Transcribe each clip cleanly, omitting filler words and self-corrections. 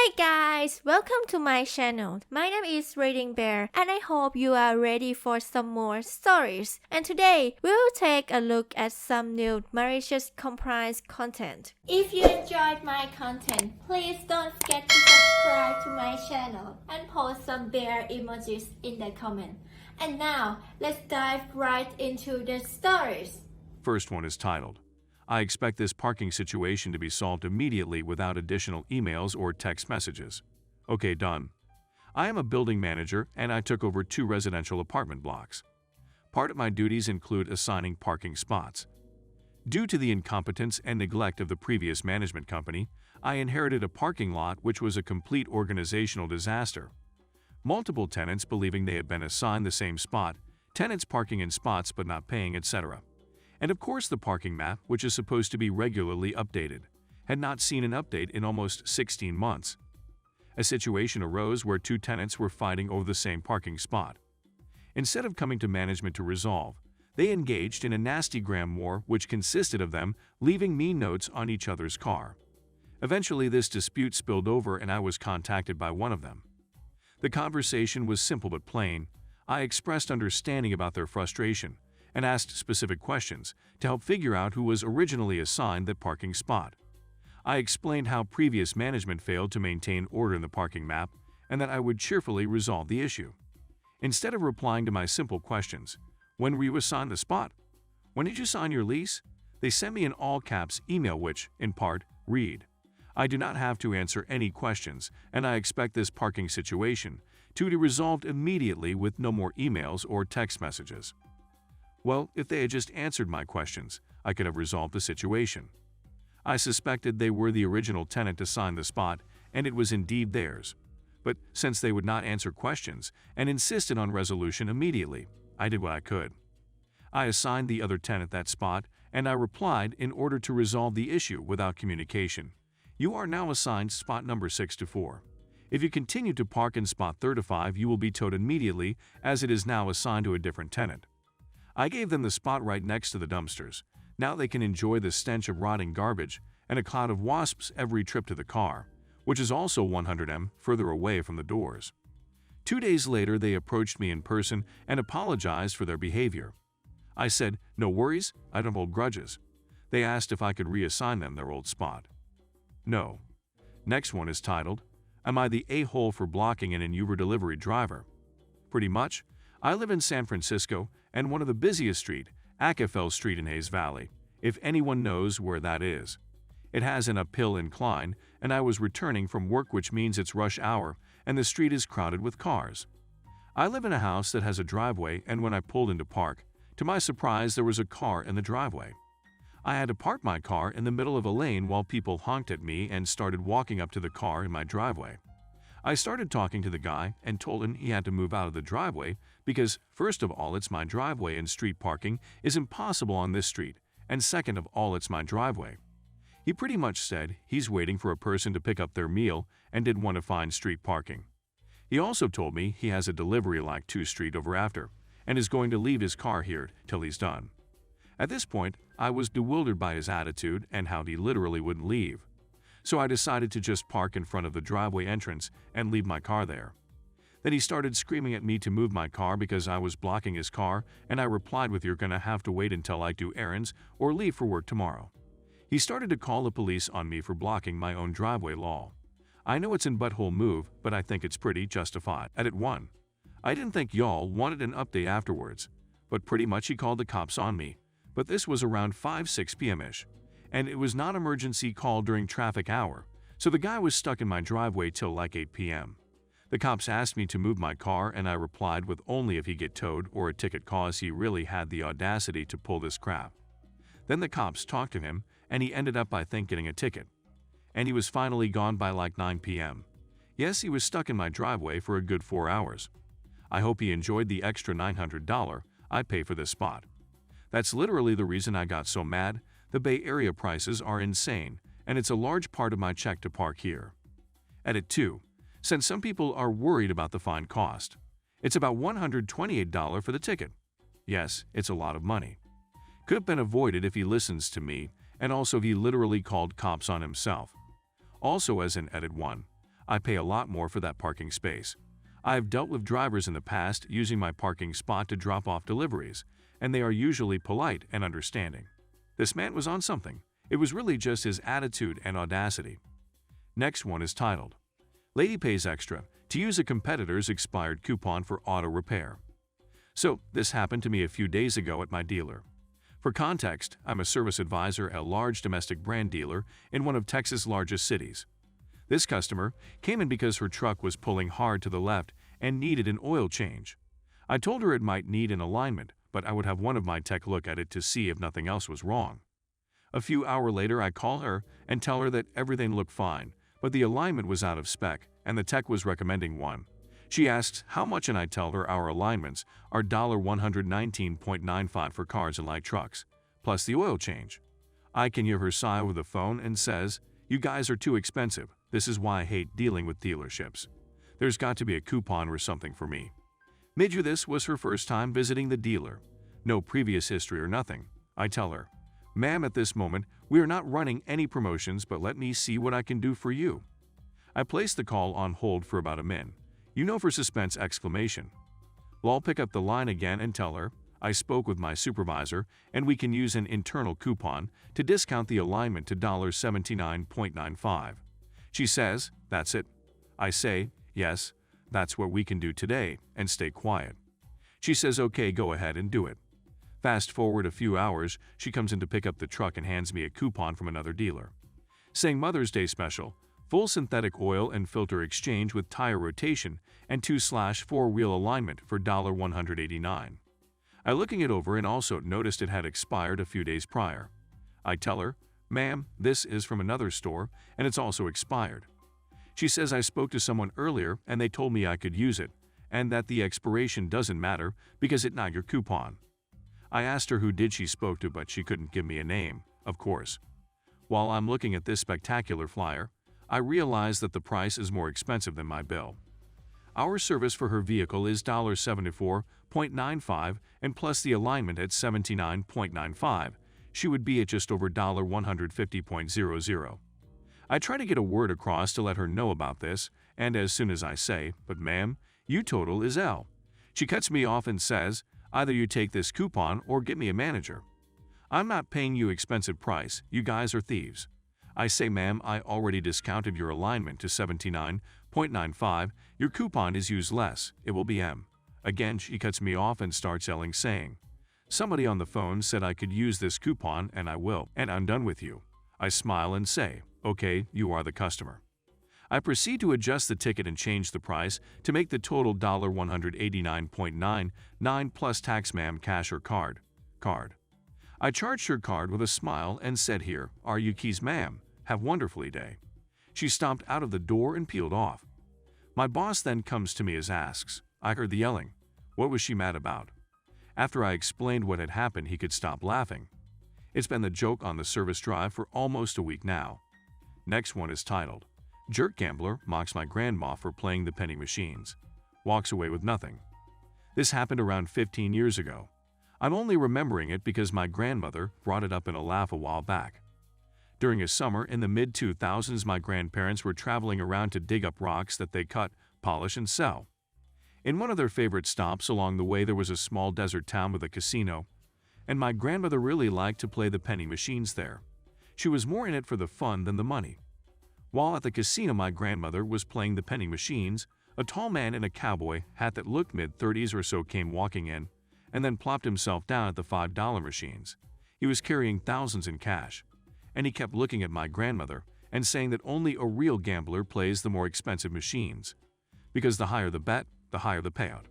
Hey guys, welcome to my channel. My name is ReadingBear and I hope you are ready for some more stories. And today, we'll take a look at some new malicious compliance content. If you enjoyed my content, please don't forget to subscribe to my channel and post some bear emojis in the comment. And now, let's dive right into the stories. First one is titled, I expect this parking situation to be solved immediately without additional emails or text messages. Okay, done. I am a building manager and I took over 2 residential apartment blocks. Part of my duties include assigning parking spots. Due to the incompetence and neglect of the previous management company, I inherited a parking lot which was a complete organizational disaster. Multiple tenants believing they had been assigned the same spot, tenants parking in spots but not paying, etc. And of course the parking map, which is supposed to be regularly updated, had not seen an update in almost 16 months. A situation arose where 2 tenants were fighting over the same parking spot. Instead of coming to management to resolve, they engaged in a nasty gram war which consisted of them leaving me notes on each other's car. Eventually this dispute spilled over and I was contacted by one of them. The conversation was simple but plain. I expressed understanding about their frustration and asked specific questions to help figure out who was originally assigned that parking spot. I explained how previous management failed to maintain order in the parking map and that I would cheerfully resolve the issue. Instead of replying to my simple questions, when were you assigned the spot? When did you sign your lease? They sent me an all-caps email which, in part, read, I do not have to answer any questions and I expect this parking situation to be resolved immediately with no more emails or text messages. Well, if they had just answered my questions, I could have resolved the situation. I suspected they were the original tenant assigned the spot, and it was indeed theirs. But since they would not answer questions and insisted on resolution immediately, I did what I could. I assigned the other tenant that spot, and I replied in order to resolve the issue without communication. You are now assigned spot number 6 to 4. If you continue to park in spot 3 to 5, you will be towed immediately as it is now assigned to a different tenant. I gave them the spot right next to the dumpsters. Now they can enjoy the stench of rotting garbage and a cloud of wasps every trip to the car, which is also 100 m further away from the doors. 2 days later, they approached me in person and apologized for their behavior. I said, no worries, I don't hold grudges. They asked if I could reassign them their old spot. No. Next one is titled, Am I the a-hole for blocking an Uber delivery driver? Pretty much. I live in San Francisco and one of the busiest street, Acapel Street in Hayes Valley, if anyone knows where that is. It has an uphill incline and I was returning from work, which means it's rush hour and the street is crowded with cars. I live in a house that has a driveway and when I pulled into park, to my surprise there was a car in the driveway. I had to park my car in the middle of a lane while people honked at me and started walking up to the car in my driveway. I started talking to the guy and told him he had to move out of the driveway because, first of all, it's my driveway and street parking is impossible on this street, and second of all, it's my driveway. He pretty much said he's waiting for a person to pick up their meal and didn't want to find street parking. He also told me he has a delivery like 2 street over after and is going to leave his car here till he's done. At this point, I was bewildered by his attitude and how he literally wouldn't leave. So I decided to just park in front of the driveway entrance and leave my car there. Then he started screaming at me to move my car because I was blocking his car, and I replied with, you're gonna have to wait until I do errands or leave for work tomorrow. He started to call the police on me for blocking my own driveway law. I know it's in butthole move, but I think it's pretty justified. Edit 1. I didn't think y'all wanted an update afterwards, but pretty much he called the cops on me, but this was around 5-6 p.m.ish. And it was not emergency call during traffic hour, so the guy was stuck in my driveway till like 8 p.m. The cops asked me to move my car and I replied with only if he get towed or a ticket cause he really had the audacity to pull this crap. Then the cops talked to him and he ended up, I think, getting a ticket. And he was finally gone by like 9 p.m. Yes, he was stuck in my driveway for a good 4 hours. I hope he enjoyed the extra $900 I pay for this spot. That's literally the reason I got so mad. The Bay Area prices are insane, and it's a large part of my check to park here. Edit 2. Since some people are worried about the fine cost, it's about $128 for the ticket. Yes, it's a lot of money. Could have been avoided if he listens to me, and also if he literally called cops on himself. Also, as in Edit 1, I pay a lot more for that parking space. I have dealt with drivers in the past using my parking spot to drop off deliveries, and they are usually polite and understanding. This man was on something. It was really just his attitude and audacity. Next one is titled, Lady Pays Extra to Use a Competitor's Expired Coupon for Auto Repair. So, this happened to me a few days ago at my dealer. For context, I'm a service advisor at a large domestic brand dealer in one of Texas' largest cities. This customer came in because her truck was pulling hard to the left and needed an oil change. I told her it might need an alignment, but I would have one of my tech look at it to see if nothing else was wrong. A few hours later, I call her and tell her that everything looked fine, but the alignment was out of spec and the tech was recommending one. She asks how much and I tell her our alignments are $119.95 for cars and light trucks, plus the oil change. I can hear her sigh over the phone and says, "You guys are too expensive. This is why I hate dealing with dealerships. There's got to be a coupon or something for me." Midge, this was her first time visiting the dealer. No previous history or nothing. I tell her, "Ma'am, at this moment, we are not running any promotions, but let me see what I can do for you." I place the call on hold for about a minute. You know, for suspense exclamation. Well, I'll pick up the line again and tell her, I spoke with my supervisor and we can use an internal coupon to discount the alignment to $79.95. She says, "That's it." I say, "Yes, that's what we can do today," and stay quiet. She says, "Okay, go ahead and do it." Fast forward a few hours, she comes in to pick up the truck and hands me a coupon from another dealer, saying Mother's Day special, full synthetic oil and filter exchange with tire rotation and 2/4 wheel alignment for $189. I looking it over and also noticed it had expired a few days prior. I tell her, "Ma'am, this is from another store and it's also expired." She says, "I spoke to someone earlier and they told me I could use it and that the expiration doesn't matter because it's not your coupon." I asked her who did she spoke to, but she couldn't give me a name, of course. While I'm looking at this spectacular flyer, I realize that the price is more expensive than my bill. Our service for her vehicle is $74.95 and plus the alignment at $79.95, she would be at just over $150.00. I try to get a word across to let her know about this, and as soon as I say, "But ma'am, you total is L," she cuts me off and says, "Either you take this coupon or get me a manager. I'm not paying you expensive price, you guys are thieves." I say, "Ma'am, I already discounted your alignment to $79.95. Your coupon is used less. It will be M." Again, she cuts me off and starts yelling, saying, "Somebody on the phone said I could use this coupon and I will, and I'm done with you." I smile and say, "Okay, you are the customer." I proceed to adjust the ticket and change the price to make the total $189.99 plus tax, ma'am, cash or card. I charged her card with a smile and said, "Here are your keys, ma'am. Have wonderfully day." She stomped out of the door and peeled off. My boss then comes to me and asks, I heard the yelling. What was she mad about? After I explained what had happened, he could stop laughing. It's been the joke on the service drive for almost a week now. Next one is titled, Jerk Gambler Mocks My Grandma for Playing the Penny Machines. Walks away with nothing. This happened around 15 years ago. I'm only remembering it because my grandmother brought it up in a laugh a while back. During a summer in the mid-2000s, my grandparents were traveling around to dig up rocks that they cut, polish, and sell. In one of their favorite stops along the way, there was a small desert town with a casino, and my grandmother really liked to play the penny machines there. She was more in it for the fun than the money. While at the casino, my grandmother was playing the penny machines, a tall man in a cowboy hat that looked mid-30s or so came walking in, and then plopped himself down at the $5 machines. He was carrying thousands in cash, and he kept looking at my grandmother and saying that only a real gambler plays the more expensive machines, because the higher the bet, the higher the payout.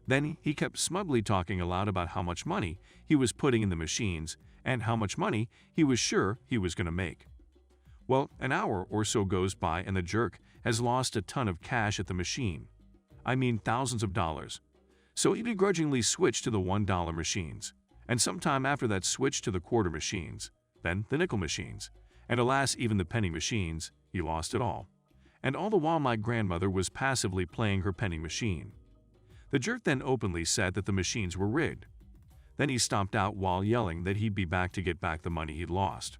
Then he kept smugly talking aloud about how much money he was putting in the machines and how much money he was sure he was going to make. Well, an hour or so goes by and the jerk has lost a ton of cash at the machine. I mean thousands of dollars. So he begrudgingly switched to the $1 machines, and sometime after that switched to the quarter machines, then the nickel machines, and alas, even the penny machines, he lost it all. And all the while my grandmother was passively playing her penny machine. The jerk then openly said that the machines were rigged. Then he stomped out while yelling that he'd be back to get back the money he'd lost.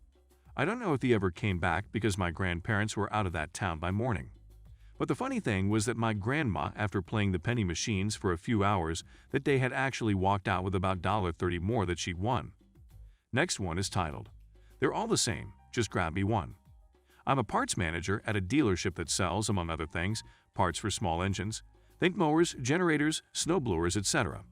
I don't know if he ever came back because my grandparents were out of that town by morning. But the funny thing was that my grandma, after playing the penny machines for a few hours, that day had actually walked out with about $30 more that she'd won. Next one is titled, "They're all the same, just grab me one." I'm a parts manager at a dealership that sells, among other things, parts for small engines. Think mowers, generators, snowblowers, etc.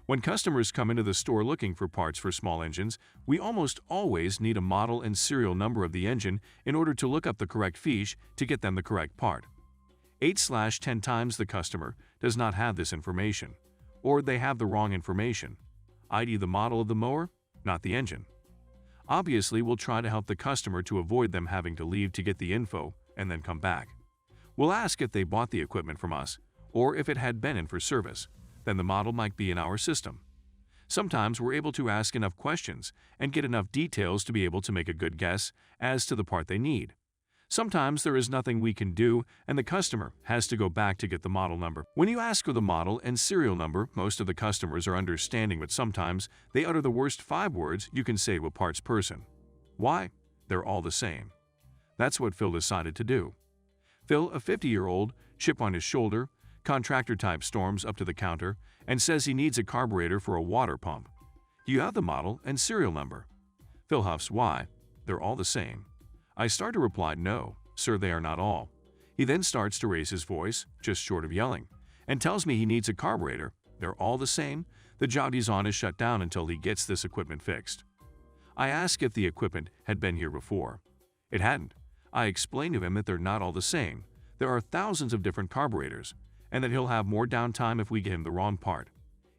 When customers come into the store looking for parts for small engines, we almost always need a model and serial number of the engine in order to look up the correct fiche to get them the correct part. 8/10 times the customer does not have this information, or they have the wrong information, i.e. the model of the mower, not the engine. Obviously, we'll try to help the customer to avoid them having to leave to get the info and then come back. We'll ask if they bought the equipment from us, or if it had been in for service, then the model might be in our system. Sometimes we're able to ask enough questions and get enough details to be able to make a good guess as to the part they need. Sometimes there is nothing we can do and the customer has to go back to get the model number. When you ask for the model and serial number, most of the customers are understanding, but sometimes they utter the worst 5 words you can say to a parts person. Why? They're all the same. That's what Phil decided to do. Phil, a 50-year-old, chip on his shoulder, contractor type, storms up to the counter and says he needs a carburetor for a water pump. Do you have the model and serial number? Phil huffs, why? They're all the same. I start to reply, no, sir, they are not all. He then starts to raise his voice, just short of yelling, and tells me he needs a carburetor. They're all the same. The job he's on is shut down until he gets this equipment fixed. I ask if the equipment had been here before. It hadn't. I explain to him that they're not all the same. There are thousands of different carburetors, and that he'll have more downtime if we get him the wrong part.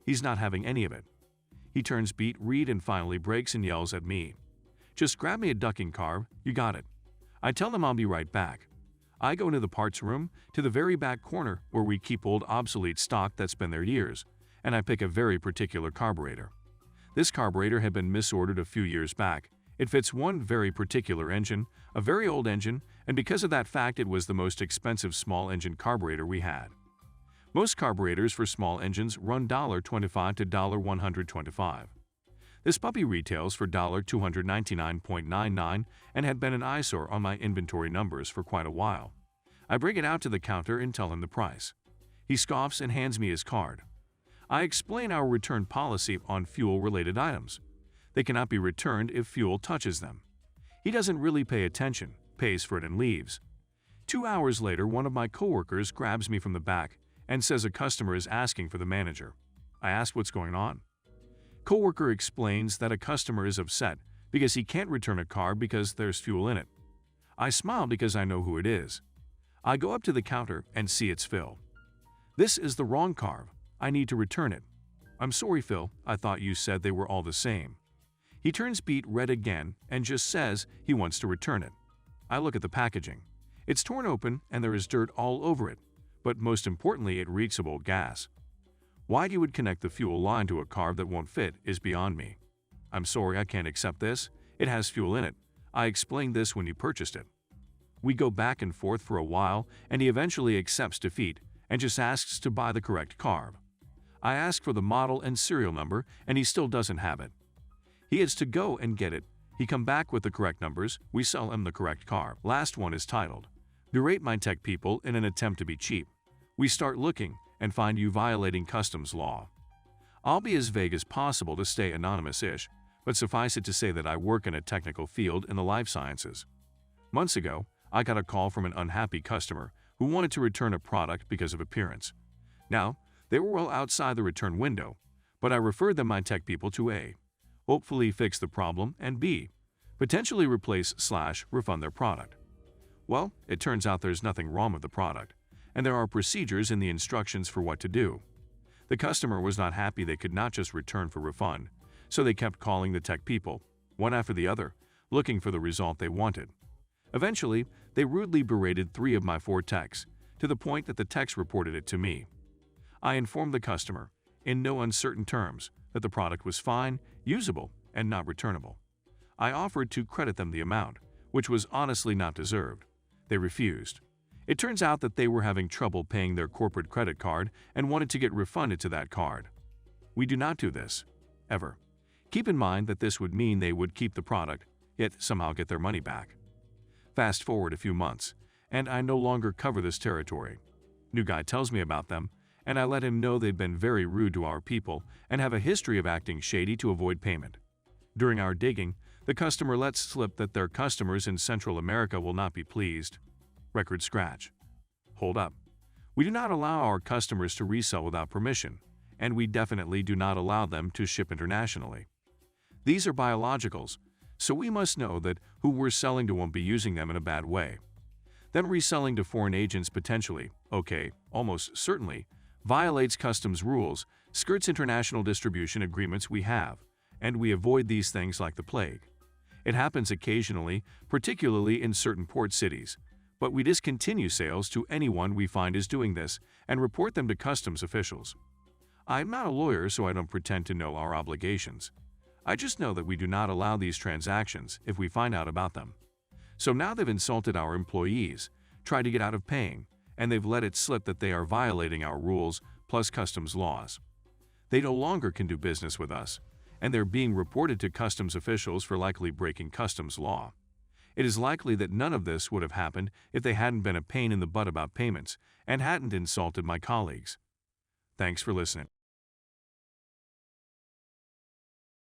He's not having any of it. He turns beet red and finally breaks and yells at me. Just grab me a ducking carb, you got it. I tell him I'll be right back. I go into the parts room, to the very back corner where we keep old obsolete stock that's been there years, and I pick a very particular carburetor. This carburetor had been misordered a few years back. It fits one very particular engine, a very old engine, and because of that fact it was the most expensive small engine carburetor we had. Most carburetors for small engines run $25 to $125. This puppy retails for $299.99 and had been an eyesore on my inventory numbers for quite a while. I bring it out to the counter and tell him the price. He scoffs and hands me his card. I explain our return policy on fuel-related items. They cannot be returned if fuel touches them. He doesn't really pay attention, pays for it and leaves. 2 hours later, one of my coworkers grabs me from the back and says a customer is asking for the manager. I ask what's going on. Coworker explains that a customer is upset because he can't return a car because there's fuel in it. I smile because I know who it is. I go up to the counter and see it's Phil. This is the wrong carb. I need to return it. I'm sorry, Phil. I thought you said they were all the same. He turns beet red again and just says he wants to return it. I look at the packaging. It's torn open and there is dirt all over it, but most importantly, it reeks of old gas. Why you would connect the fuel line to a carb that won't fit is beyond me. I'm sorry, I can't accept this. It has fuel in it. I explained this when you purchased it. We go back and forth for a while, and he eventually accepts defeat and just asks to buy the correct carb. I ask for the model and serial number, and he still doesn't have it. He has to go and get it. He come back with the correct numbers. We sell him the correct carb. Last one is titled, "Berate my tech people in an attempt to be cheap. We start looking and find you violating customs law." I'll be as vague as possible to stay anonymous-ish, but suffice it to say that I work in a technical field in the life sciences. Months ago, I got a call from an unhappy customer who wanted to return a product because of appearance. Now, they were well outside the return window, but I referred them my tech people to A, hopefully fix the problem, and B, potentially replace/refund their product. Well, it turns out there's nothing wrong with the product, and there are procedures in the instructions for what to do. The customer was not happy they could not just return for refund, so they kept calling the tech people, one after the other, looking for the result they wanted. Eventually, they rudely berated 3 of my 4 techs, to the point that the techs reported it to me. I informed the customer, in no uncertain terms, that the product was fine, usable, and not returnable. I offered to credit them the amount, which was honestly not deserved. They refused. It turns out that they were having trouble paying their corporate credit card and wanted to get refunded to that card. We do not do this, ever. Keep in mind that this would mean they would keep the product, yet somehow get their money back. Fast forward a few months, and I no longer cover this territory. New guy tells me about them, and I let him know they've been very rude to our people and have a history of acting shady to avoid payment. During our digging, the customer lets slip that their customers in Central America will not be pleased. Record scratch. Hold up. We do not allow our customers to resell without permission, and we definitely do not allow them to ship internationally. These are biologicals, so we must know that who we're selling to won't be using them in a bad way. Then reselling to foreign agents potentially, okay, almost certainly, violates customs rules, skirts international distribution agreements we have, and we avoid these things like the plague. It happens occasionally, particularly in certain port cities, but we discontinue sales to anyone we find is doing this and report them to customs officials. I'm not a lawyer, so I don't pretend to know our obligations. I just know that we do not allow these transactions if we find out about them. So now they've insulted our employees, tried to get out of paying, and they've let it slip that they are violating our rules plus customs laws. They no longer can do business with us, and they're being reported to customs officials for likely breaking customs law. It is likely that none of this would have happened if they hadn't been a pain in the butt about payments and hadn't insulted my colleagues. Thanks for listening.